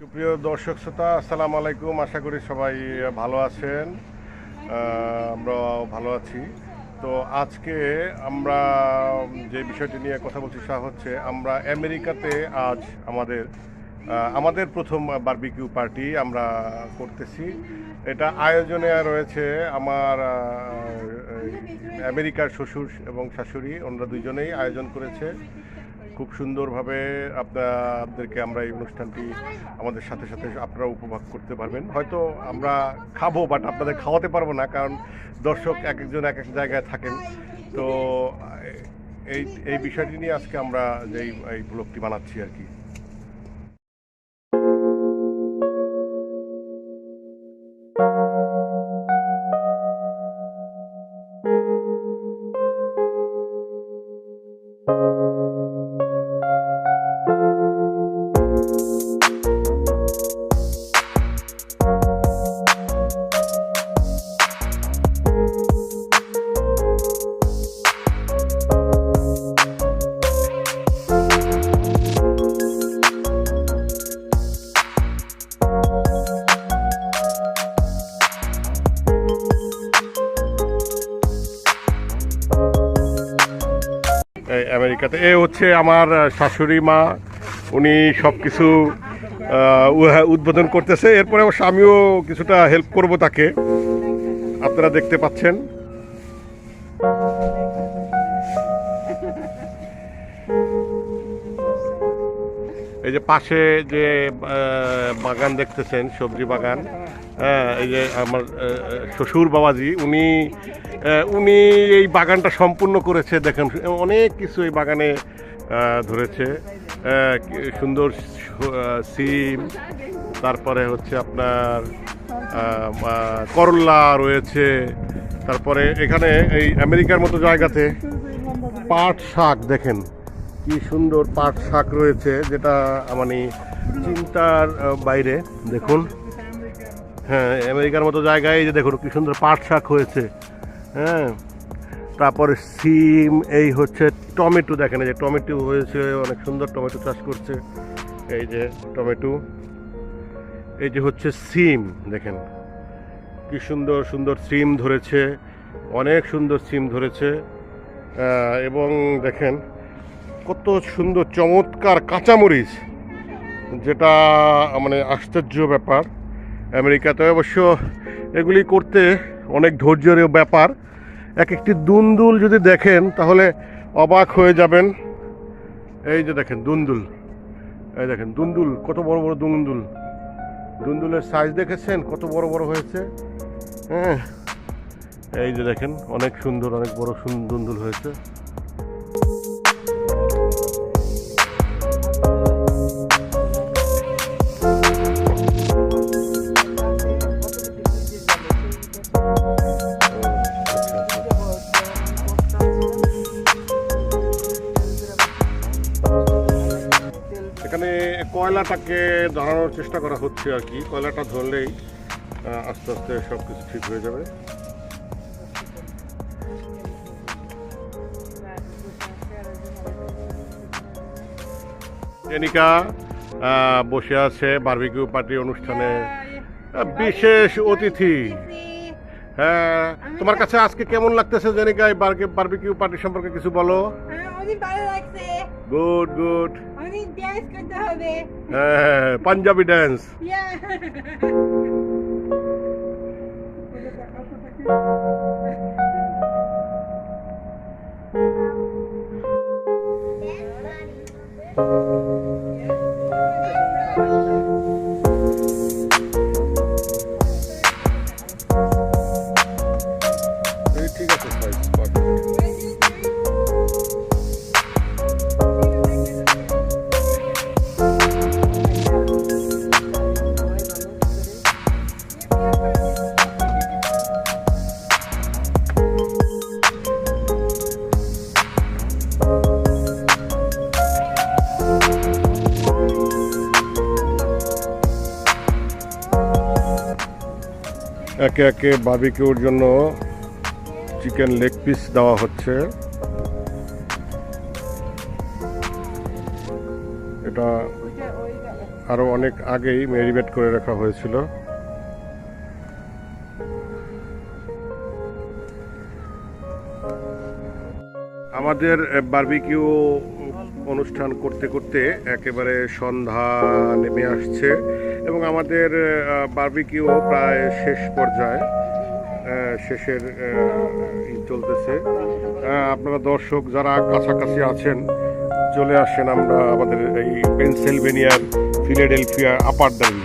সুপ্রিয় দর্শক শ্রোতা, আসসালামু আলাইকুম। আশা করি সবাই ভালো আছেন। আমরা ভালো আছি। তো আজকে আমরা যে বিষয়টি নিয়ে কথা বলছি সেটা হচ্ছে আমরা আমেরিকাতে আজ আমাদের প্রথম বারবিকিউ পার্টি আমরা করতেছি। এটা আয়োজনে রয়েছে আমার আমেরিকার শ্বশুর এবং শাশুড়ি, ওনারা দুইজনেই আয়োজন করেছে। খুব সুন্দরভাবে আপনাদেরকে আমরা এই অনুষ্ঠানটি আমাদের সাথে সাথে আপনারা উপভোগ করতে পারবেন। হয়তো আমরা খাবো, বাট আপনাদের খাওয়াতে পারবো না, কারণ দর্শক এক একজন এক এক জায়গায় থাকেন। তো এই এই বিষয়টি নিয়ে আজকে আমরা এই ব্লগটি বানাচ্ছি আর কি। আমেরিকাতে এ হচ্ছে আমার শাশুড়ি মা, উনি সব কিছু উদ্বোধন করতেছে। এরপরে অবশ্য আমিও কিছুটা হেল্প করব তাকে, আপনারা দেখতে পাচ্ছেন। এই যে পাশে যে বাগান দেখতেছেন, সবজি বাগান, এই যে আমার শ্বশুর বাবাজি, উনি এই বাগানটা সম্পূর্ণ করেছে। দেখেন অনেক কিছু এই বাগানে ধরেছে, সুন্দর সিম, তারপরে হচ্ছে আপনার করলা রয়েছে। তারপরে এখানে এই আমেরিকার মতো জায়গাতে পাট শাক, দেখেন কি সুন্দর পাট শাক রয়েছে, যেটা মানে চিন্তার বাইরে। দেখুন, হ্যাঁ, আমেরিকার মতো জায়গায় এই যে দেখুন কি সুন্দর পাট শাক হয়েছে। হ্যাঁ, তারপরে সিম, এই হচ্ছে টমেটো, দেখেন এই যে টমেটো হয়েছে, অনেক সুন্দর টমেটো চাষ করছে। এই যে টমেটো, এই যে হচ্ছে সিম, দেখেন কি সুন্দর সুন্দর সিম ধরেছে, অনেক সুন্দর সিম ধরেছে। এবং দেখেন কত সুন্দর চমৎকার কাঁচামরিচ, যেটা মানে আশ্চর্য ব্যাপার। আমেরিকাতে অবশ্য এগুলি করতে অনেক ধৈর্যের ব্যাপার। এক একটি দুন্দুল যদি দেখেন তাহলে অবাক হয়ে যাবেন। এই যে দেখেন দুন্দুল, এই দেখেন দুন্দুল, কত বড় বড় দুন্দুল। দুন্দুলের সাইজ দেখেছেন কত বড় বড় হয়েছে? হ্যাঁ, এই যে দেখেন অনেক সুন্দর, অনেক বড় দুন্দুল হয়েছে। এখানে কয়লাটাকে ধরানোর চেষ্টা করা হচ্ছে আর কি। কয়লাটা ধরলেই আস্তে আস্তে সব কিছু ঠিক হয়ে যাবে। জেনিকা বসে আছে বারবিকিউ পার্টি অনুষ্ঠানে, বিশেষ অতিথি। হ্যাঁ, তোমার কাছে আজকে কেমন লাগতেছে জেনিকা? এই বারবিকিউ পার্টি সম্পর্কে কিছু বলো। অনেক ভালো লাগছে। Good good. অনেক ড্যান্স করতে হবে। হ্যাঁ, পাঞ্জাবি ড্যান্স। ঠিক আছে, একে একে বারবিকিউর জন্য চিকেন লেগ পিস দেওয়া হচ্ছে। এটা আরো অনেক আগেই ম্যারিনেট করে রাখা হয়েছিল। আমাদের বারবিকিউ অনুষ্ঠান করতে করতে একেবারে সন্ধ্যা নেমে আসছে এবং আমাদের বারবিকিউ প্রায় শেষ পর্যায়ে, শেষের চলতেছে। আপনারা দর্শক যারা কাছাকাছি আছেন চলে আসেন, আমরা আমাদের এই পেনসিলভেনিয়ার ফিলাডেলফিয়া আপার দাবি।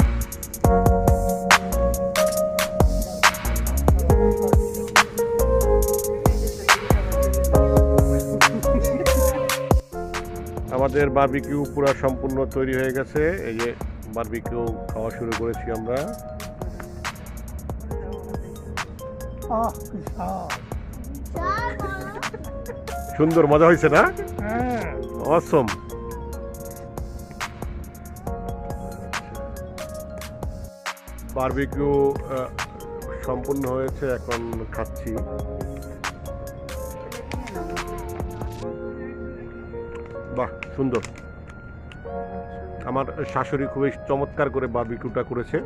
আমাদের বারবিকিউ পুরো সম্পূর্ণ তৈরি হয়ে গেছে। এই যে বারবিকিউ খাওয়া শুরু করেছি আমরা। সুন্দর মজা হয়েছে না? অসম। বারবিকিউ সম্পূর্ণ হয়েছে, এখন খাচ্ছি। বাহ, সুন্দর। আমার শাশুড়ি খুবই চমৎকার করে বারবিকিউটা করেছে।